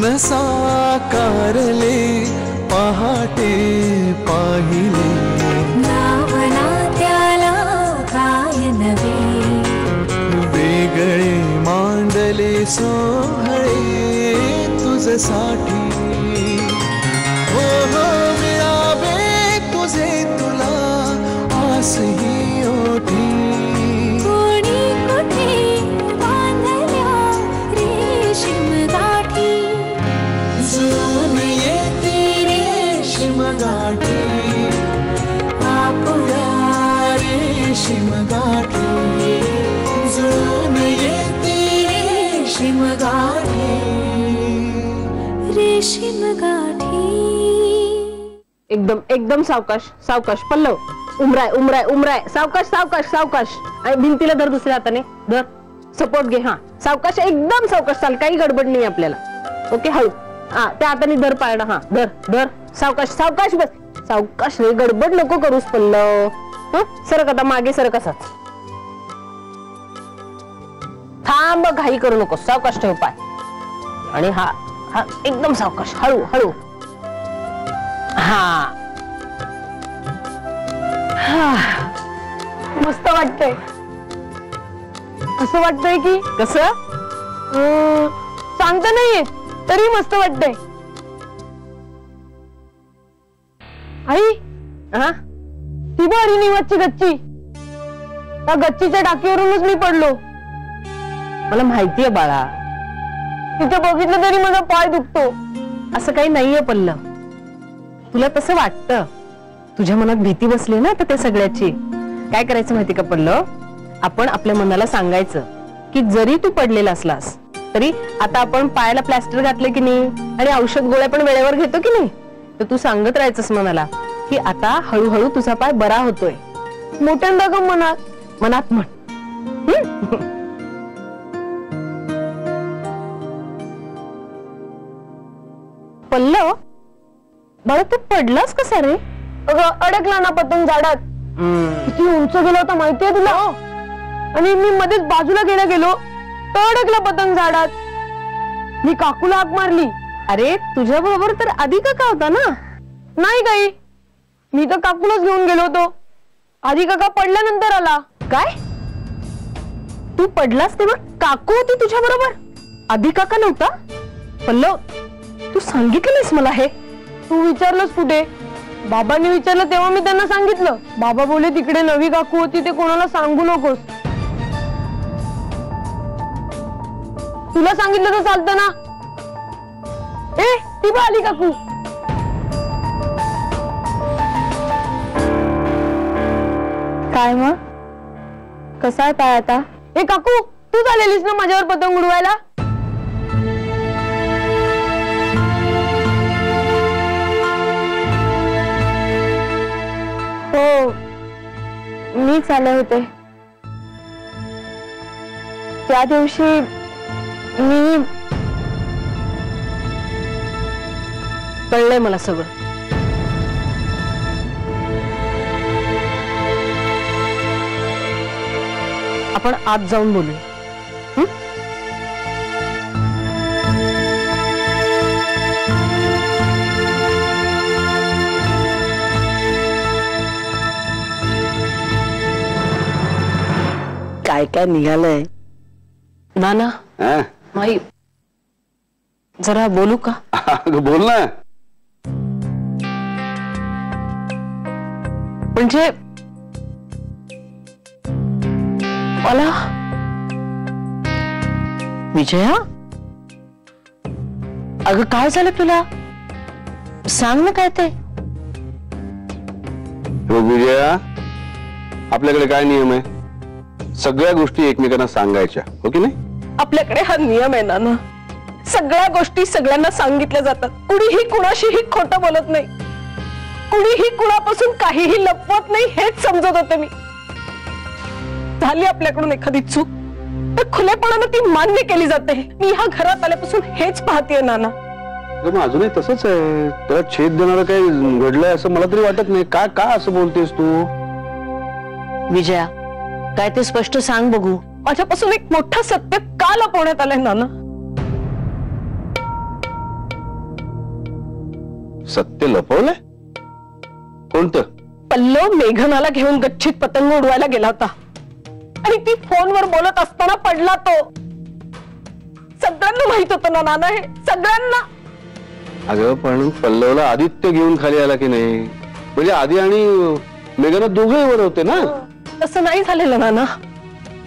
स्वप्न साकारले पहाटे पाहिले नावना त्याला काय नवे वेगळे मांडले सोहळे तुझसाठी हो हो मिळावे तुझे तुला आसही ओठी कोणी कुठे बांधल्या रेशीम गाठी जुळून येते रेशीम गाठी आपुल्या रेशीम गाठी जुळून येते रेशीम गाठी रेशीम गाठी। एकदम एकदम सावकाश सावकाश पल्लव उमराय उमराय उमराय सावकाश सावकाश सावकाश आणि भिंतीला धर दुसऱ्या हाताने धर सपोर्ट घे हा सावकाश एकदम सावकाश चाल काही गडबड नाही आपल्याला ओके हळू हा त्या हाताने धर पाळणा हा धर धर सावकाश सावकाश बस सावकाश रे गडबड नको करूस पल्लव हा सरक आता मागे सरक असाच थांब घाई करू नको सावकाश ठेव पाय आणि हा हा एकदम सावकाश हळू हळू हा मस्त वाटतंय असं वाटतंय की कसं सांगता नाहीये तरी मस्त वाटतंय आई हा ती बरी निवासची गच्ची त्या गच्चीच्या टाकीवरूनच मी पडलो मला माहितीये बाळा तिथे बघितलं तरी माझा पाय दुखतो असं काही नाहीये पल्लव तुला तसं वाटतं तुझ्या मनात भीती बसली ना तर ते सगळ्याची काय करायचं माहिती का पल्लव आपण आपल्या मनाला सांगायचं की जरी तू पडलेला असलास तरी आता आपण पायाला प्लास्टर घातले की नाही आणि औषध गोळ्या पण वेळेवर घेतो की नाही तर तू सांगत राहायचंस मनाला की आता हळूहळू तुझा पाय बरा होतोय मोठ्यांदा का मनात मनात म्हण पल्लव बाळा तू पडलास कसा रे अडकला ना पतंग झाडात किती उंच गेला होता माहितीये तुला आणि मी मध्येच बाजूला गेलो तर अडकला पतंग झाडात मी काकूला हाक मारली अरे तुझ्या बरोबर तर आधी काका होता ना नाही काही मी तर काकूलाच घेऊन गेलो होतो आधी काका पडल्यानंतर आला काय तू पडलास तेव्हा काकू होती तुझ्या बरोबर आधी काका नव्हता पल्लव तू सांगितलं नाहीस मला हे तू विचारलंस कुठे बाबांनी विचारलं तेव्हा मी त्यांना सांगितलं बाबा बोले तिकडे नवी काकू होती ते कोणाला सांगू नकोस तुला सांगितलं तर चालतं ना ए ती बा आली काकू काय मग कसा आहे पाय आता ए काकू तू झालेलीस ना माझ्यावर पतंग उडवायला हो मी आले होते त्या दिवशी मी कळलंय मला सगळं आपण आत जाऊन बोलूया काय काय निघालंय नाना माई जरा बोलू का बोल ना म्हणजे मला विजया अगं काय झालं तुला सांग ना काय ते विजया आपल्याकडे काय नियम आहे सगळ्या गोष्टी एकमेकांना सांगायच्या हो की नाही आपल्याकडे हा नियम आहे ना सगळ्या गोष्टी सगळ्यांना सांगितल्या जातात कुणीही कुणाशीही खोटं बोलत नाही कुणीही कुणापासून काहीही लपवत नाही हेच समजत होते मी झाली आपल्याकडून एखादी चूक तर खुलेपणानं ती मान्य केली जाते मी ह्या घरात आल्यापासून हेच पाहतेय नाना मग अजूनही तसंच आहे त्याला छेद देणारं काही घडलंय असं मला तरी वाटत नाही का का असं बोलतेस तू विजया काय ते स्पष्ट सांग बघू माझ्यापासून एक मोठं सत्य का लपवण्यात आलंय नाना सत्य लपवलंय? कोणतं? पल्लव मेघनाला घेऊन गच्चीत पतंग उडवायला गेला होता आणि ती फोनवर बोलत असताना पडला तो. सगळ्यांना माहित होतं ना नाना, हे सगळ्यांना. अगं पण पल्लवला आदित्य घेऊन खाली आला की नाही? म्हणजे आधी आणि मेघना दोघंही वर होते ना. तसं नाही झालेलं नाना.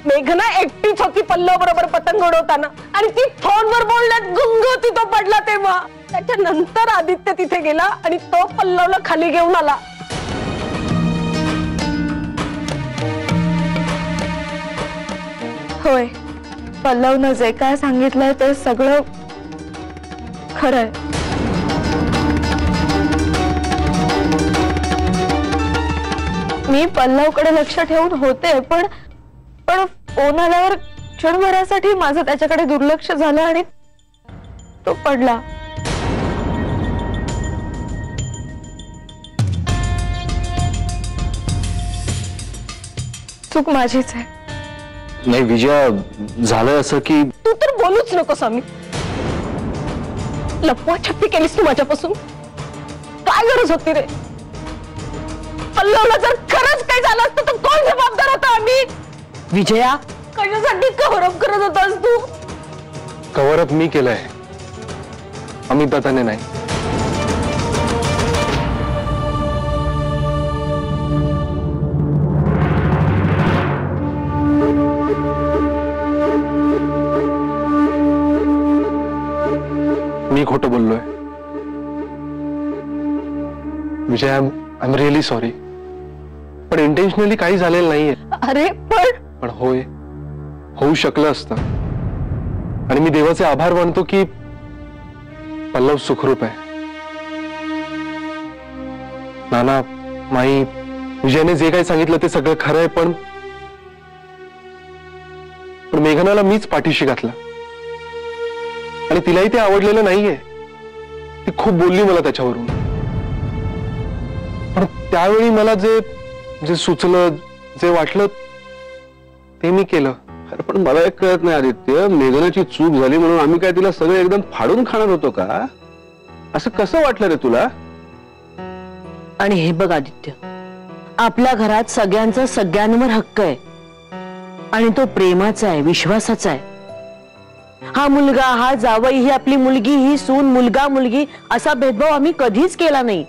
मेघना एकटीच होती पल्लव बरोबर पतंग उडवताना आणि ती फोनवर बोलण्यात गुंग होती तो पडला तेव्हा. त्याच्यानंतर आदित्य तिथे गेला आणि तो पल्लवला खाली घेऊन आला. होय, पल्लवनं जे काय सांगितलंय ते सगळं खरंय. मी पल्लवकडे लक्ष ठेवून होते, पण फोन आल्यावर क्षणभरासाठी माझं त्याच्याकडे दुर्लक्ष झालं आणि तो पडला. चूक माझीच आहे. नाही विजया, झालं असं की तू तर बोलूच नकोस. आम्ही लपवा छप्पी केलीस तू माझ्यापासून. काय गरज होती रे? पल्लवला जर खरंच काही झालं असतं तर कोण जबाबदार होता? आम्ही. विजया, कशासाठी कव्हरअप करत होतास तू? कव्हरअप मी केलंय, अमिताने नाही. मी खोटं बोललोय. विजय, आय एम रिअली सॉरी. पण इंटेन्शनली काही झालेलं नाहीये. अरे पण होय, होऊ शकलं असतं. आणि मी देवाचे आभार मानतो की पल्लव सुखरूप आहे. नाना, माई, विजयने जे काही सांगितलं ते सगळं खरं आहे. पण मेघनाला मीच पाठीशी घातलं आणि तिलाही ते आवडलेलं नाहीये. ती खूप बोलली मला त्याच्यावरून. पण त्यावेळी मला जे सुचलं, जे वाटलं ते मी केलं. अरे पण मला एक कळत नाही आदित्य, मेघनाची चूक झाली म्हणून आम्ही काय तिला सगळं एकदम फाडून खाणार होतो का? असं कसं वाटलं रे तुला? आणि हे बघ आदित्य, आपल्या घरात सगळ्यांचा सगळ्यांवर हक्क आहे आणि तो प्रेमाचा आहे, विश्वासाचा आहे. हा मुलगा, हा जावई, ही आपली मुलगी, ही सून, मुलगा मुलगी असा भेदभाव आम्ही कधीच केला नाही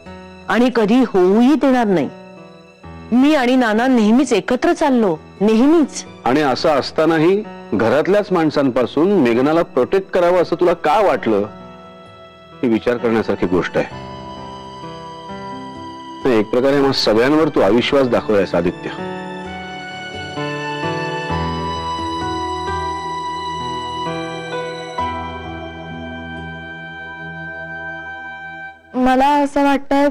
आणि कधी होऊही देणार नाही. मी आणि नाना नेहमीच एकत्र चाललो, नेहमीच. आणि असं असतानाही घरातल्याच माणसांपासून मेघनाला प्रोटेक्ट करावं असं तुला का वाटलं? ही विचार करण्यासारखी गोष्ट आहे. एक प्रकारे मग सगळ्यांवर तू अविश्वास दाखवलायस आदित्य. मला असं वाटतंय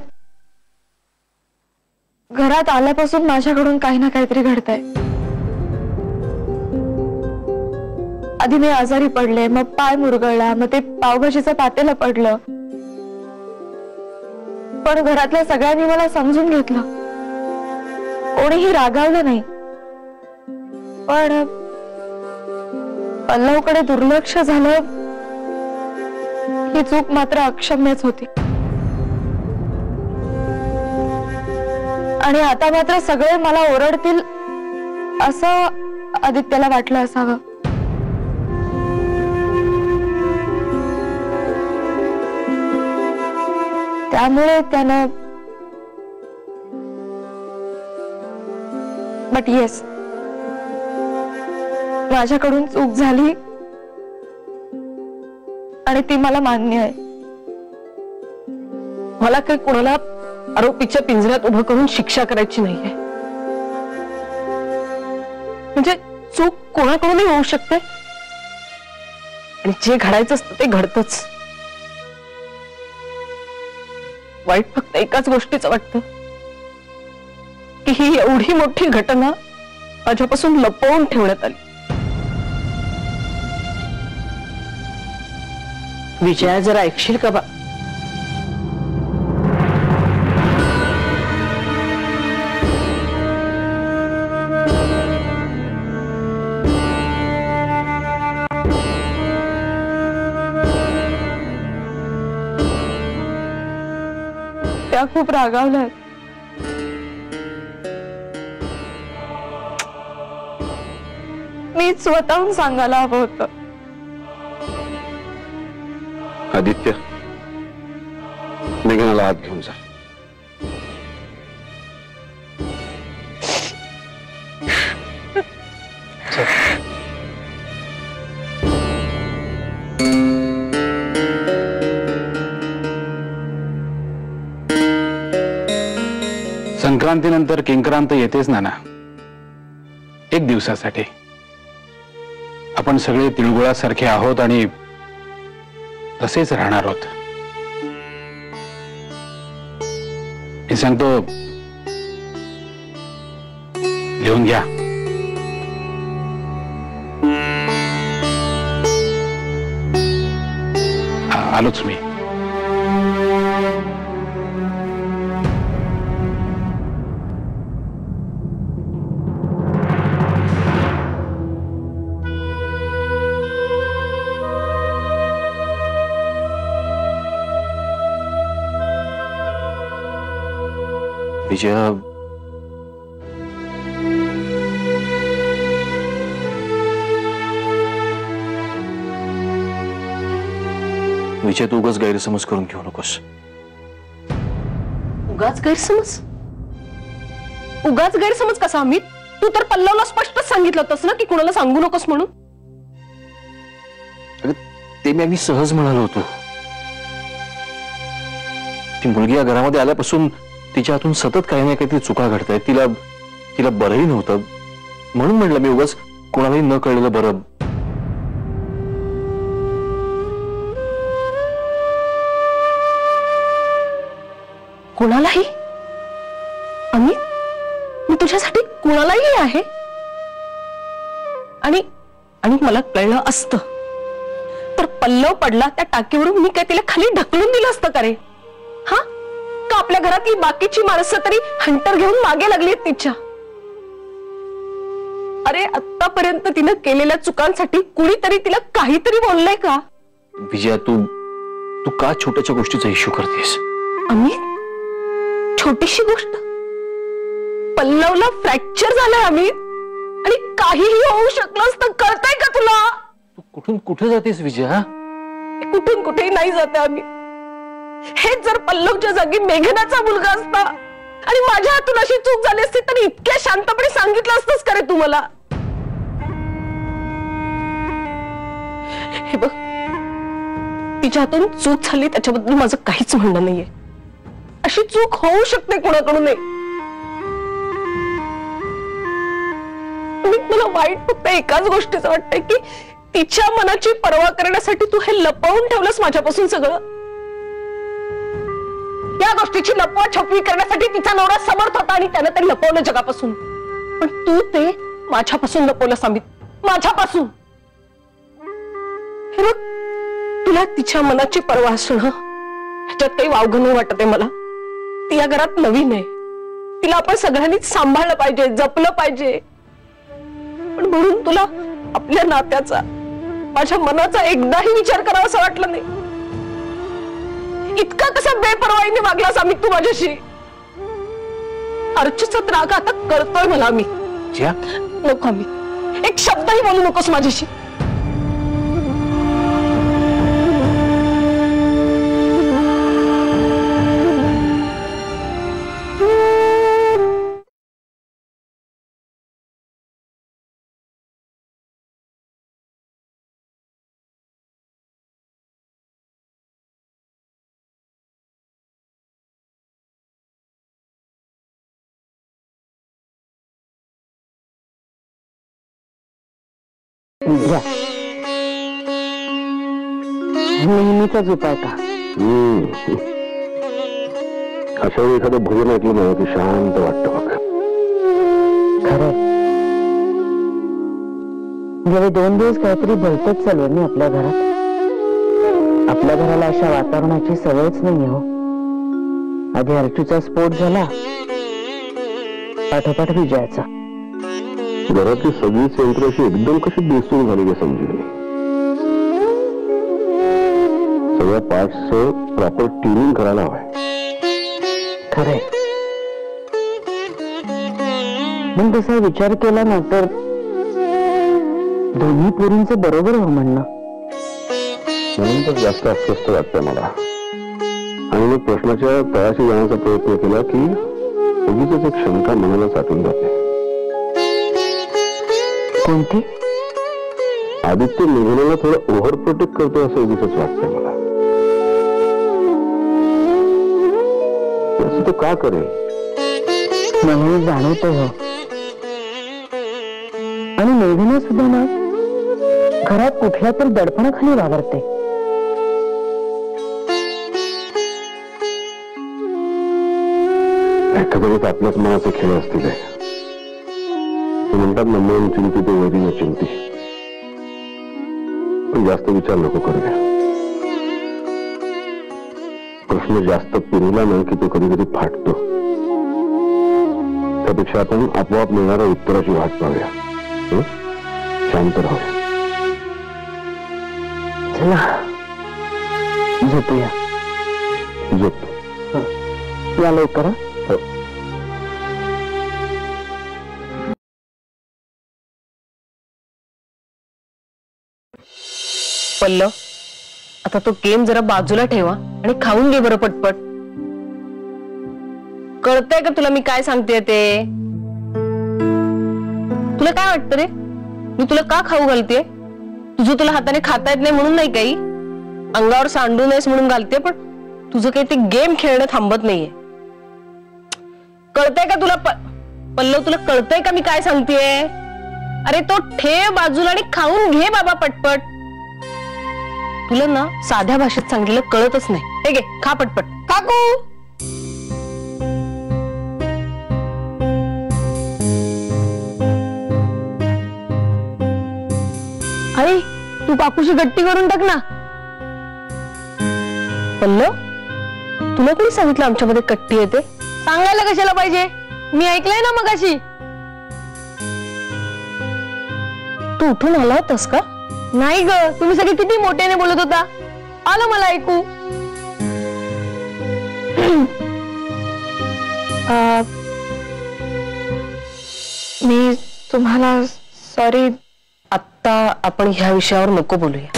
घरात आल्यापासून माझ्याकडून काही ना काहीतरी घडतंय. आधी मी आजारी पडले, मग पाय मुरगळला, मग ते पावभाजीचं पातेलं पडलं. पण घरातल्या सगळ्यांनी मला समजून घेतलं, कोणीही रागावलं नाही. पण पल्लवकडे दुर्लक्ष झालं, ही चूक मात्र अक्षम्यच होती. आणि आता मात्र सगळे मला ओरडतील असं आदित्यला वाटलं असावं. त्यामुळे त्यानं, बट येस, माझ्याकडून चूक झाली आणि ती मला मान्य आहे. मला काही कोणाला आरोपीच्या पिंजऱ्यात उभं करून शिक्षा करायची नाहीये. म्हणजे चूक कोणाकडूनही होऊ शकते आणि जे घडायचं असतं ते घडतंच. वाईट फक्त एकाच गोष्टीचं वाटतं की ही एवढी मोठी घटना माझ्यापासून लपवून ठेवण्यात आली. विजया, जरा ऐकशील का बा? त्या खूप रागावल्यात. मी स्वतःहून सांगायला हवं होतं. आदित्य, मेघनाला आत घेऊन जा. संक्रांतीनंतर किंक्रांत येतेच नाना. एक दिवसासाठी आपण सगळे तिळगुळासारखे आहोत आणि तसेच राहणार आहोत. मी सांगतो, लिहून घ्या. आलोच मी. विजया, विजय, तू उगाच गैरसमज करून घेऊ नकोस. उगाच गैरसमज? उगाच गैरसमज कसा अमित? तू तर पल्लवला स्पष्ट सांगितलं होतंस ना की कुणाला सांगू नकोस म्हणून. ते मी अगदी सहज म्हणालो होतो. ती मुलगी या घरामध्ये आल्यापासून तिच्या हातून सतत काही ना काहीतरी चुका घडतायत. तिला बरंही नव्हतं म्हणून म्हटलं मी उगाच कोणालाही न कळलेलं बरं. कुणालाही? अमित, मी तुझ्यासाठी कुणालाही आहे. आणि मला कळलं असतं तर पल्लव पडला त्या टाकीवरून मी काय तिला खाली ढकलून दिलं असतं का रे? हा, का आपल्या घरातली बाकीची माणसं तरी हंटर घेऊन मागे लागली आहेत तिच्या? अरे, आतापर्यंत तिनं केलेल्या चुकांसाठी कुणीतरी तिला काहीतरी बोललंय का? विजया, तू का छोट्याच्या गोष्टीचा इश्यू करतेस? अमित, छोटीशी गोष्ट? पल्लवला फ्रॅक्चर झालाय अमित, आणि काहीही होऊ शकलं असतं. कळतंय का तुला? तू कुठून कुठे जातेस विजया? कुठून कुठेही नाही जाते अमित. हेच जर पल्लवच्या जागी मेघनाचा मुलगा असता आणि माझ्या हातून अशी चूक झाली असती तर इतक्या शांतपणे सांगितलं असतंस का रे तू मला? हे बघ, तिच्या हातून चूक झाली त्याच्याबद्दल माझं काहीच म्हणणं नाहीये. अशी चूक होऊ शकते कोणाकडून. मला वाईट फक्त एकाच गोष्टीचं वाटतंय की तिच्या मनाची पर्वा करण्यासाठी तू हे लपवून ठेवलंस माझ्यापासून सगळं. या गोष्टीची लपवा छपवी करण्यासाठी तिचा नवरा समर्थ होता आणि त्यानं ते लपवलं जगापासून. पण तू ते माझ्यापासून लपवलंस अमित, माझ्यापासून. हे बघ, तुला तिच्या मनाची पर्वा असणं ह्याच्यात काही वावगं नाही वाटत आहे मला. ती या घरात नवीन आहे. तिला आपण सगळ्यांनीच सांभाळलं पाहिजे, जपलं पाहिजे. पण म्हणून तुला आपल्या नात्याचा, माझ्या मनाचा एकदाही विचार करावा असं वाटलं नाही. इतका कसा बेपर्वाईने वागलास अमित तू माझ्याशी? अर्चचा राग आता करतोय मला अमित. नको अमित, एक शब्दही बोलू नकोस माझ्याशी. नेहमीचाच उपाय का? अशा वेळी एखादं भजन ऐकलं ना की शांत वाटतं बघ. खरं, गेले 2 दिवस काहीतरी भलतच चालू आहे ना आपल्या घरात. आपल्या घराला अशा वातावरणाची सवयच नाही हो. आधी अर्चूचा स्फोट झाला, पाठोपाठ विजयाचा. घरातली सगळीच यंत्र अशी एकदम कशी बेसूर झाली हे समजली. सगळ्या पार्ट्सचं प्रॉपर ट्युनिंग करायला हवंय. खरंय. पण तसा विचार केला ना तर दोन्ही पोरींचं बरोबर हो म्हणणं. म्हणून तर जास्त अस्वस्थ वाटतंय मला. आणि मग प्रश्नाच्या तळाशी जाण्याचा प्रयत्न केला की उगीच एक शंका मनाला साठून जाते. कोणती? आदित्य मेघनाला थोडं ओव्हर प्रोटेक्ट करतो असं उगीच वाटतंय मला. असं तो का करेल? मला जाणवतं हो. आणि मेघना सुद्धा ना घरात कुठल्या तर दडपणाखाली वावरते. एखाद्या आपल्याच मनाचे खेळ असतील. ते म्हणतात ना मन चिंती ते वरी न चिंती. पण जास्त विचार नको करूया. प्रश्न जास्त पिरला ना की तो कधी कधी फाटतो. त्यापेक्षा आपण आपोआप मिळणाऱ्या उत्तराची वाट पाहूया. शांत राहूया. चला झोपूया. झोप. या लवकर. हो. पल्लव, आता तो गेम जरा बाजूला ठेवा आणि खाऊन घे बरं पटपट. कळतंय का तुला मी काय सांगते ते? तुला काय वाटतं रे? मी तुला का खाऊ घालते? तुझं तुला हाताने खाता येत नाही म्हणून नाही काही, अंगावर सांडू नयेस म्हणून घालते. पण तुझं काही ते गेम खेळणं थांबत नाहीये. कळतंय का तुला? पल्लव, तुला कळतंय का मी काय सांगतेय? अरे तो ठेव बाजूला आणि खाऊन घे बाबा पटपट. तुला ना साध्या भाषेत सांगितलं कळतच नाही. हे घे, खा पटपट. काकू, आई तू काकूशी गट्टी करून टाक ना. पल्लव, तुला कोणी सांगितलं आमच्यामध्ये कट्टी येते? सांगायला कशाला पाहिजे? मी ऐकलंय ना मगाशी. तू उठून आला होतास का? नाही ग, तुम्ही सगळे किती मोठ्याने बोलत होता. आलं मला ऐकू. मी तुम्हाला सॉरी. आत्ता आपण ह्या विषयावर नको बोलूया.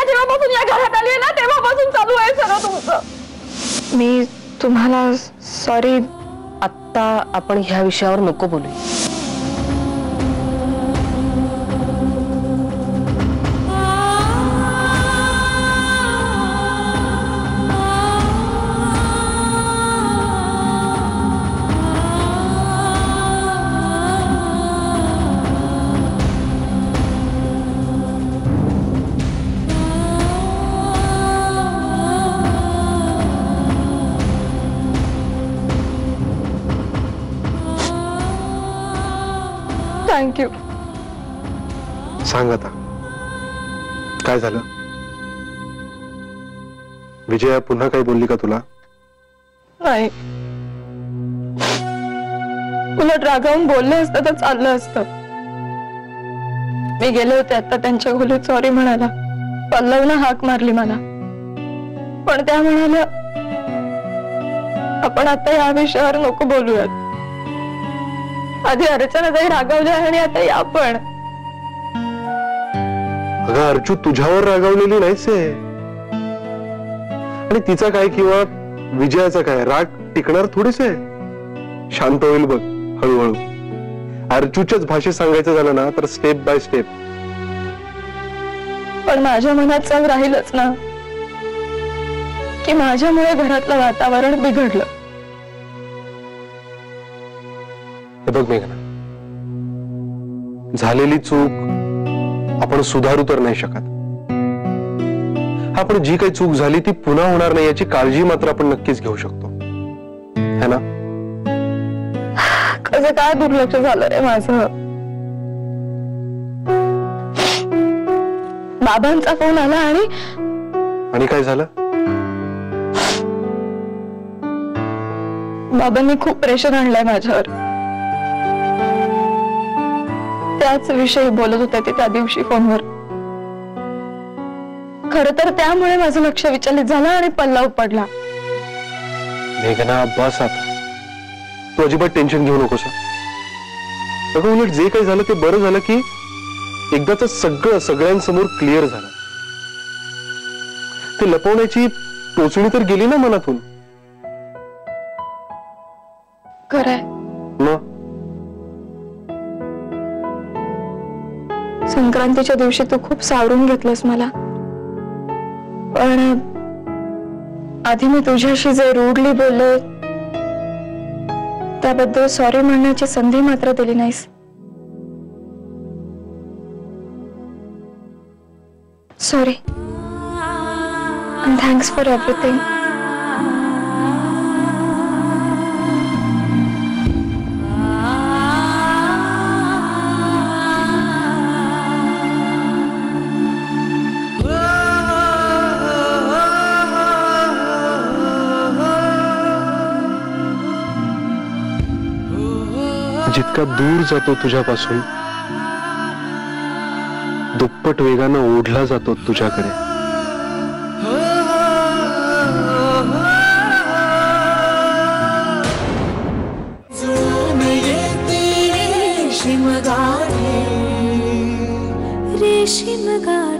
जेव्हापासून या घरात आली ना तेव्हापासून चालू आहे सगळं तुमचं. मी तुम्हाला सॉरी. आत्ता आपण ह्या विषयावर नको बोलूया. थँक्यू. सांग आता काय झालं? विजया पुन्हा काही बोलली का तुला? नाही, उलट रागावून बोलले असतं तर चाललं असतं. मी गेले होते आता त्यांच्या खोलीत सॉरी म्हणायला. पल्लवनं हाक मारली मला, पण त्या म्हणाल्या आपण आता या विषयावर नको बोलूयात. आधी अर्चनाताई रागावल्या आणि आता या पण. अगं अर्जू तुझ्यावर रागावलेली नाहीच आहे. आणि तिचा काय किंवा विजयाचा काय राग टिकणार थोडीच आहे. शांत होईल बघ हळूहळू. अर्जूच्याच भाषेत सांगायचं झालं ना तर स्टेप बाय स्टेप. पण माझ्या मनात चांग राहीलच ना की माझ्यामुळे घरातलं वातावरण बिघडलं. हे बघ मेघना, झालेली चूक आपण सुधारू तर नाही शकत. आपण जी काही चूक झाली ती पुन्हा होणार नाही याची काळजी मात्र आपण नक्कीच घेऊ शकतो, है ना? कसं काय दुर्लक्ष झालं रे माझं. बाबांचा फोन आला आणि काय झालं? बाबांनी खूप प्रेशर आणलंय माझ्यावर. त्याच विषयी बोलत होते ते त्या दिवशी फोनवर. खरं तर त्यामुळे माझं लक्ष विचलित झालं आणि पल्ला पडला. मेघना बस आता, तू अजिबात टेन्शन घेऊ नकोस. अगं उलट जे काही झालं ते बरं झालं की एकदाच सगळं सगळ्यांसमोर क्लिअर झालं. ते लपवण्याची टोचणी तर गेली ना मनातून. खरंय. मग संक्रांतीच्या दिवशी तू खूप सावरून घेतलंस मला, पण आधी मी तुझ्याशी जे रूडली बोलले त्याबद्दल सॉरी म्हणण्याची संधी मात्र दिली नाहीस. Sorry and thanks for everything. जितका दूर जातो तुझ्यापासून दुप्पट वेगानं ओढला जातो तुझ्याकडे. रेशीम गाठी रेशीम गाठी